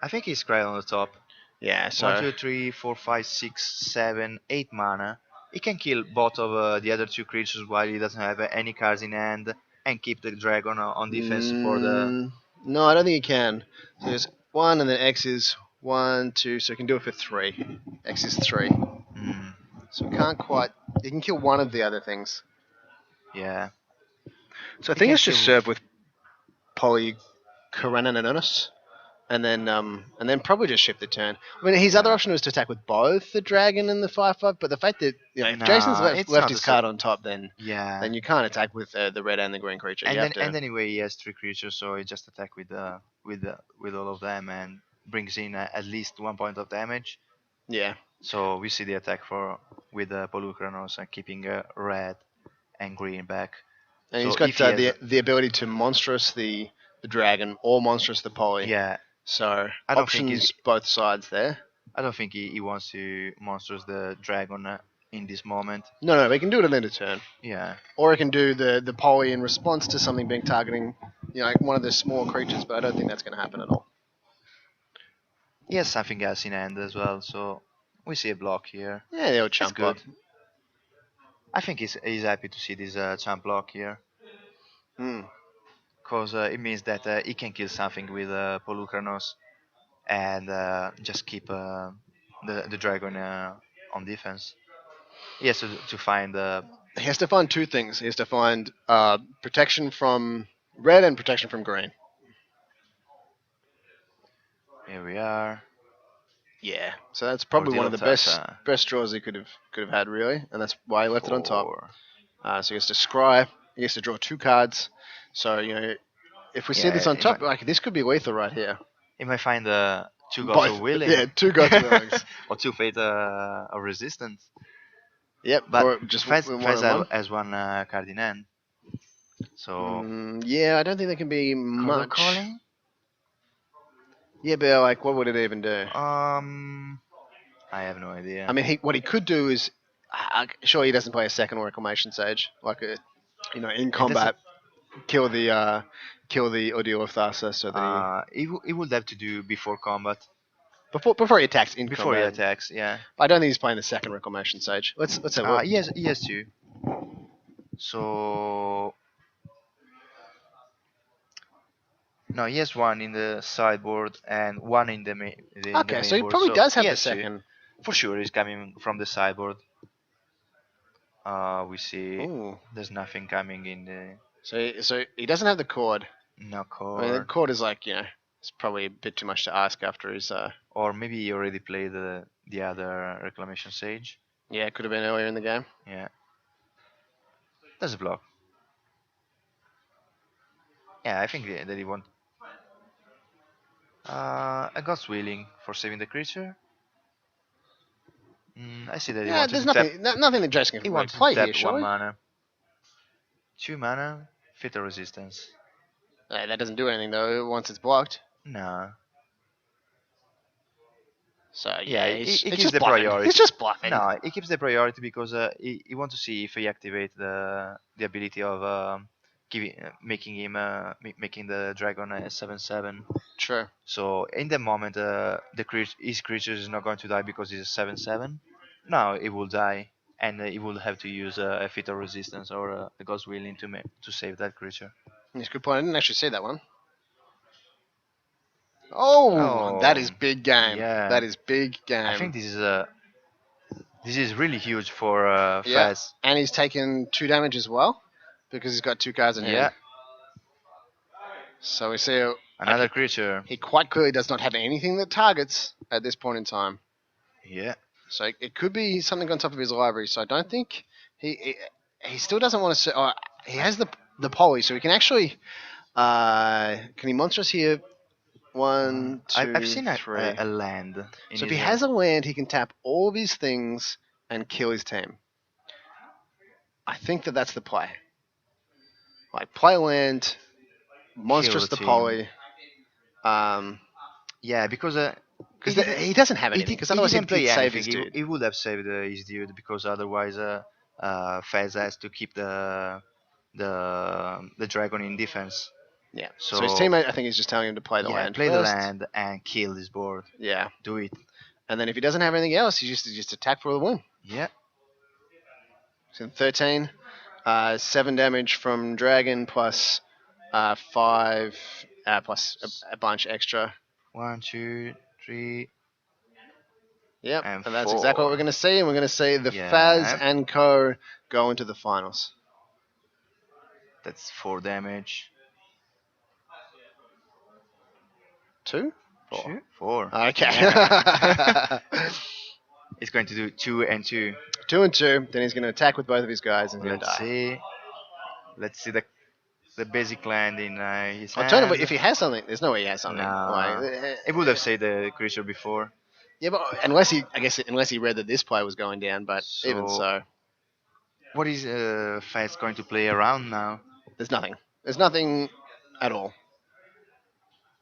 I think he's right on the top. Yeah, One, so two, three, four, five, 6, 7, 8 mana. He can kill both of the other two creatures while he doesn't have any cards in hand, and keep the dragon on defense for the. no, I don't think he can. So there's 1 and then X is 1, 2, so he can do it for 3. X is 3. Hmm, So he can't quite. He can kill one of the other things. yeah, So I he think can it's just kill. serve with Poly Karenin and Ernest. And then probably just shift the turn. I mean, his other Yeah. option was to attack with both the dragon and the 5/5, but the fact that if Jason's Nah, it's left not the his same. card on top, Yeah, then you can't attack with the red and the green creature. You and have then to, and anyway he has three creatures, so he just attack with all of them and brings in at least 1 point of damage. yeah. So we see the attack for with Polukranos and keeping red and green back. And he's So got if he has, the ability to monstrous the dragon or monstrous the poly. yeah, So I don't think he's options both sides there. I don't think he wants to monsters the dragon in this moment. No, we can do it at end of turn, Yeah, or it can do the poly in response to something being targeting, like one of the small creatures. But I don't think that's going to happen at all. he has something else in hand as well. So we see a block here. Yeah, they'll That's chump block. good. I think he's happy to see this champ block here, Hmm. because it means that he can kill something with Polukranos and just keep the dragon on defense. He has to find. He has to find two things. He has to find protection from red and protection from green. Here we are. Yeah. So that's Or probably one of the best draws he could have had really, and that's why he left it on top. four. So he has to scry. He has to draw two cards. So if we see this Yeah, on top, like this could be lethal right here. he might find two gods of Both. willing. Yeah, two gods of willings. Or two fate of resistance. Yep. But Or just Fez, one Fez and one. has one card in hand. So Yeah, I don't think there can be Cordo much. calling. Yeah, but like, what would it even do? I have no idea. I mean, what he could do is, sure, he doesn't play a second reclamation sage, like in Yeah, that's combat, kill the Ordeal of Thassa, so that he would have to do before combat, before he attacks in before he combat. attacks. Yeah. I don't think he's playing the second reclamation sage. Let's have a look. He has two. So no, he has one in the sideboard and one in the Okay, main so he board. probably So does have he the has two. second. For sure, he's coming from the sideboard. We see Ooh. there's nothing coming in the So he doesn't have the cord. no I mean, the core, cord is like it's probably a bit too much to ask after his. or maybe he already played the other reclamation sage. Yeah, it could have been earlier in the game. Yeah, that's a block. Yeah, I think that he want a God's Willing for saving the creature. I see that he Yeah, wanted there's to tap. nothing that Jason He can really wanted to play tap here, one surely. mana, 2 mana, Fatal Resistance. That doesn't do anything though once it's blocked. Nah. So Yeah, yeah, he it's gives just the bluffing. priority. He's just bluffing. No, he keeps the priority because he want to see if he activate the ability of making him making the dragon a 7/7. True. So in the moment, his creature is not going to die because he's a 7/7. Now it will die, and he will have to use a Fatal Resistance or the God's Willing to save that creature. It's a good point. I didn't actually see that one. Oh, that Oh, is big game. yeah. That is big game. I think this is This is really huge for Yeah, Faz. and he's taken 2 damage as well because he's got 2 cards in Yeah, hand. So we see like another creature. he quite clearly does not have anything that targets at this point in time. Yeah, So it could be something on top of his library. So I don't think he still doesn't want to. He has the poly, so he can actually. Can he monstrous here? One, I've two, seen three. a land in So if his he has a land, he can tap all of his things and kill his team. I think that that's the play. Like play land, kill monstrous the the team. poly. Um, Yeah, because because he doesn't have anything. Because he otherwise didn't he'd play save anything. his dude. He would have saved his dude because otherwise, Fez has to keep the dragon in defense. Yeah. So his So teammate, I think, is just telling him to play the yeah, land play the first. land and kill this board. Yeah. Do it. And then if he doesn't have anything else, he just attack for the win. Yeah. So 13, 7 damage from dragon plus 5 plus a bunch extra. 1, 2, 3, Yep, and and that's exactly what 4. we're going to see. And we're going to see the Faz Yeah, and Co go into the finals. that's 4 damage. 2? 4. 2, 4. Okay. Yeah. It's going to do 2 and 2. 2 and 2. Then he's going to attack with both of his guys and he's going to Let's die. see. Let's see the basic land in his hand. Alternatively, if he has something, there's no way he has something. Nah. It would have saved the creature before. Yeah, but unless he read that this play was going down, but even So, so, what is Faz going to play around now? there's nothing. There's nothing at all.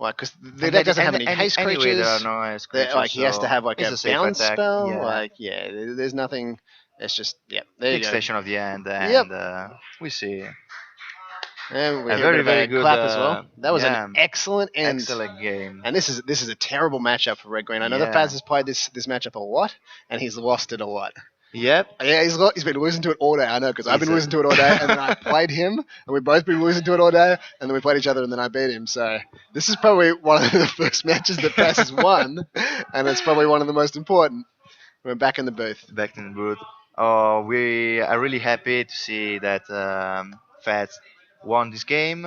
Like, because the And deck doesn't have any any, haste anyway, creatures. there are no haste creatures. Like he has to so have like it's a safe bounce attack. spell. Yeah. Like there's nothing. It's just there you go. Extension of the end, and Yep. we see And we a hear a bit very of very a good clap as well. That was yeah, an excellent end. excellent game. And this is a terrible matchup for Red Green. I know the Yeah. Faz has played this matchup a lot, and he's lost it a lot. Yep. Yeah, he's been losing to it all day. I know because I've been He's a- losing to it all day, and then I played him, and we've both been losing to it all day, and then we played each other, and then I beat him. So this is probably one of the first matches that Faz has won, and it's probably one of the most important. We're back in the booth. Back in the booth. Oh, we are really happy to see that Fats won this game.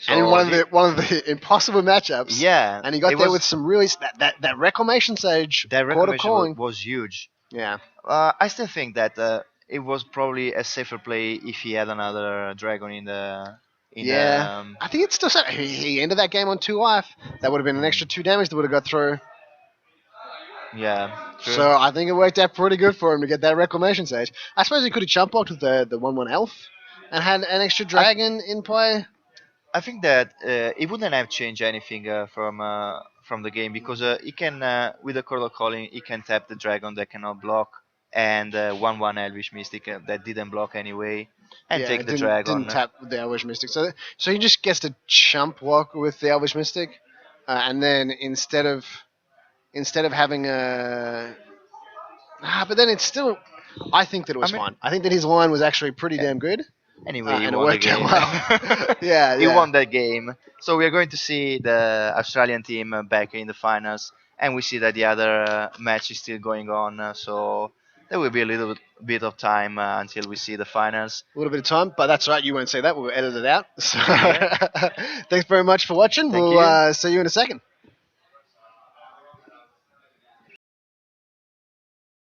So And in one of the impossible matchups. yeah, And he got it there was- with some really that reclamation sage. that Court of reclamation Calling. was huge. Yeah. I still think that it was probably a safer play if he had another dragon in the Yeah. I think it's still sad. He ended that game on 2 life. That would have been an extra 2 damage that would have got through. yeah. True. So I think it worked out pretty good for him to get that reclamation sage. I suppose he could have jump blocked with the 1/1 elf and had an extra dragon in play. I think that it wouldn't have changed anything from the game because he can with the Court of Calling he can tap the dragon that cannot block and 1/1 Elvish Mystic that didn't block anyway and Yeah, take the didn't, dragon. Didn't tap the Elvish Mystic. So he just gets to chump block with the Elvish Mystic, and then instead of having a, but then it's still. I think that it was I mean- fine. I think that his line was actually pretty damn good. Anyway, he and it won the worked out game. well. Yeah, He yeah. won that game. So we are going to see the Australian team back in the finals, and we see that the other match is still going on. So there will be a little bit of time until we see the finals. A little bit of time, but that's right. You won't see that. We'll edit it out. So Yeah. thanks very much for watching. Thank We'll see you in a second.